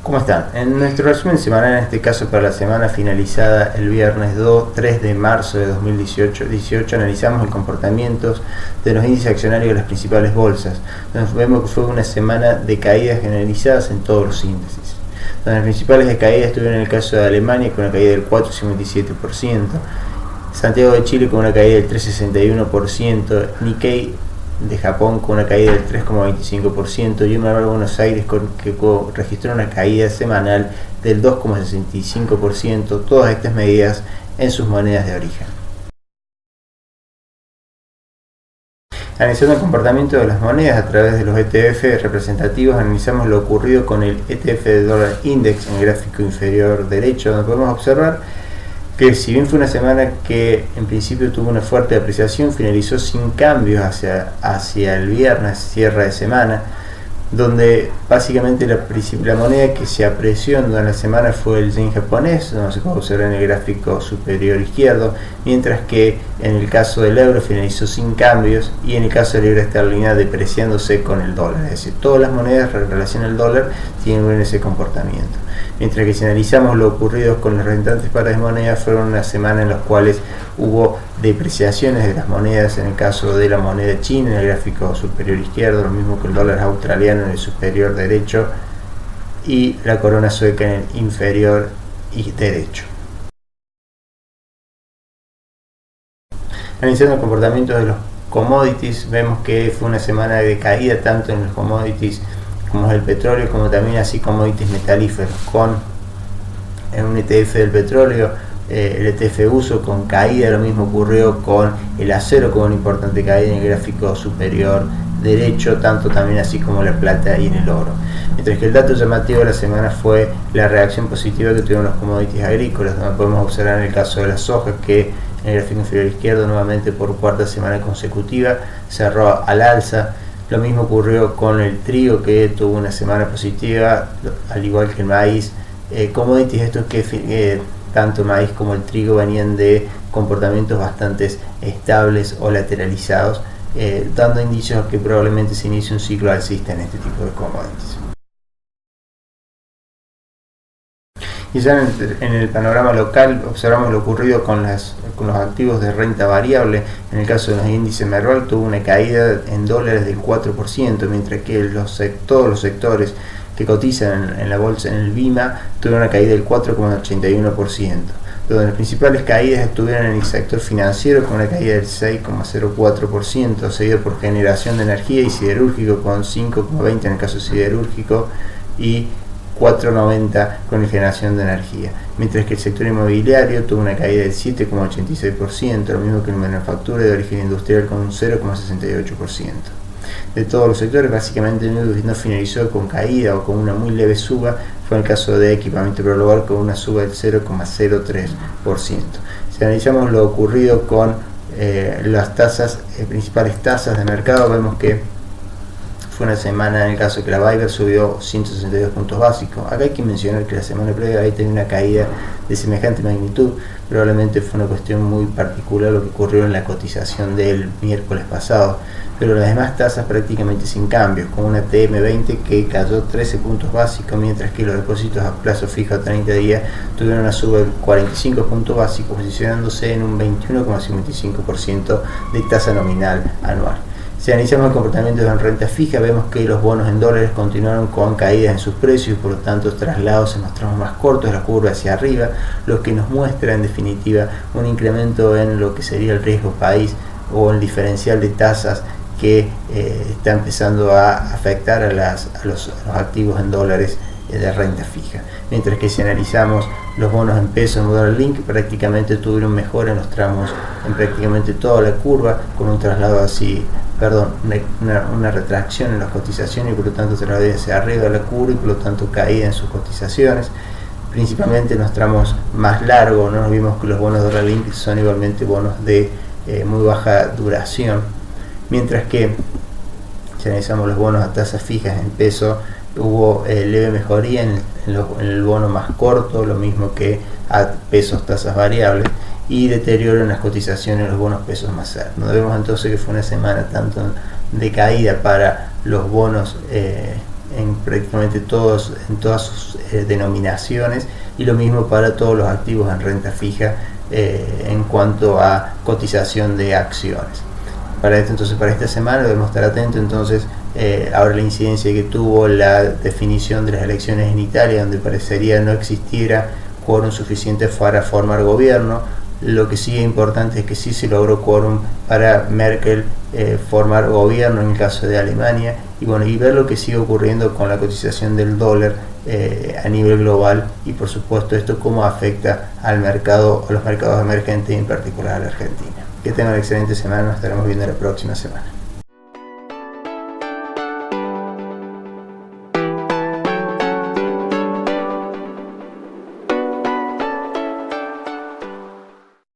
¿Cómo están? En nuestro resumen semanal, en este caso para la semana finalizada el viernes 3 de marzo de 2018, analizamos el comportamiento de los índices accionarios de las principales bolsas. Entonces vemos que fue una semana de caídas generalizadas en todos los índices. Donde las principales caídas estuvieron en el caso de Alemania con una caída del 4,57%, Santiago de Chile con una caída del 3,61%, Nikkei de Japón con una caída del 3,25% y una de Buenos Aires que registró una caída semanal del 2,65%, todas estas medidas en sus monedas de origen. Analizando el comportamiento de las monedas a través de los ETF representativos, analizamos lo ocurrido con el ETF de dólar index en el gráfico inferior derecho, donde podemos observar que si bien fue una semana que en principio tuvo una fuerte apreciación, finalizó sin cambios hacia el viernes, cierre de semana, donde básicamente la moneda que se apreció en la semana fue el yen japonés, donde se puede observar en el gráfico superior izquierdo, mientras que en el caso del euro finalizó sin cambios y en el caso de la libra esterlina depreciándose con el dólar, es decir, todas las monedas en relación al dólar tienen ese comportamiento. Mientras que si analizamos lo ocurrido con los representantes pares de monedas, fueron una semana en las cuales hubo depreciaciones de las monedas, en el caso de la moneda china en el gráfico superior izquierdo, lo mismo que el dólar australiano en el superior derecho y la corona sueca en el inferior y derecho. Analizando el comportamiento de los commodities, vemos que fue una semana de caída tanto en los commodities como es el petróleo, como también así commodities metalíferos, en un ETF del petróleo, el ETF uso con caída. Lo mismo ocurrió con el acero, con una importante caída en el gráfico superior derecho, tanto también así como la plata y en el oro. Mientras que el dato llamativo de la semana fue la reacción positiva que tuvieron los commodities agrícolas, donde podemos observar en el caso de la soja que en el gráfico inferior izquierdo nuevamente por cuarta semana consecutiva cerró al alza. Lo mismo ocurrió con el trigo, que tuvo una semana positiva, al igual que el maíz. Commodities estos que tanto el maíz como el trigo venían de comportamientos bastante estables o lateralizados, dando indicios que probablemente se inicie un ciclo alcista en este tipo de commodities. Y ya en el panorama local observamos lo ocurrido con los activos de renta variable. En el caso de los índices Merval tuvo una caída en dólares del 4%, mientras que todos los sectores que cotizan en la bolsa, en el BIMA, tuvieron una caída del 4,81%. Donde las principales caídas estuvieron en el sector financiero con una caída del 6,04%, seguido por generación de energía y siderúrgico con 5,20% en el caso siderúrgico y 4,90 con la generación de energía, mientras que el sector inmobiliario tuvo una caída del 7,86%, lo mismo que el manufactura de origen industrial con un 0,68%. De todos los sectores, básicamente el único que no finalizó con caída o con una muy leve suba fue el caso de equipamiento para el hogar, con una suba del 0,03%. Si analizamos lo ocurrido con las principales tasas de mercado, vemos que fue una semana en el caso que la Bayer subió 162 puntos básicos. Acá hay que mencionar que la semana previa ahí tenía una caída de semejante magnitud. Probablemente fue una cuestión muy particular lo que ocurrió en la cotización del miércoles pasado, pero las demás tasas prácticamente sin cambios, con una TM20 que cayó 13 puntos básicos, mientras que los depósitos a plazo fijo a 30 días tuvieron una suba de 45 puntos básicos, posicionándose en un 21,55% de tasa nominal anual. Si analizamos el comportamiento de la renta fija, vemos que los bonos en dólares continuaron con caídas en sus precios, por lo tanto traslados en los tramos más cortos de la curva hacia arriba, lo que nos muestra en definitiva un incremento en lo que sería el riesgo país o el diferencial de tasas que está empezando a afectar a los activos en dólares de renta fija. Mientras que si analizamos los bonos en pesos en dólar link, prácticamente tuvieron mejora en los tramos, en prácticamente toda la curva, con un traslado una retracción en las cotizaciones y por lo tanto traslado hacia arriba de la curva y por lo tanto caída en sus cotizaciones. Principalmente en los tramos más largos, ¿no? Vimos que los bonos de dólar link son igualmente bonos de muy baja duración, mientras que si analizamos los bonos a tasas fijas en peso, hubo leve mejoría en el bono más corto, lo mismo que a pesos tasas variables, y deterioro en las cotizaciones de los bonos pesos más cercanos. Vemos entonces que fue una semana tanto de caída para los bonos en prácticamente en todas sus denominaciones, y lo mismo para todos los activos en renta fija en cuanto a cotización de acciones. Para esta semana debemos estar atentos entonces ahora la incidencia que tuvo la definición de las elecciones en Italia, donde parecería no existiera quórum suficiente para formar gobierno. Lo que sí es importante es que sí se logró quórum para Merkel formar gobierno en el caso de Alemania, y bueno, y ver lo que sigue ocurriendo con la cotización del dólar a nivel global, y por supuesto esto cómo afecta al mercado, a los mercados emergentes y en particular a la Argentina. Que tengan una excelente semana, nos estaremos viendo la próxima semana.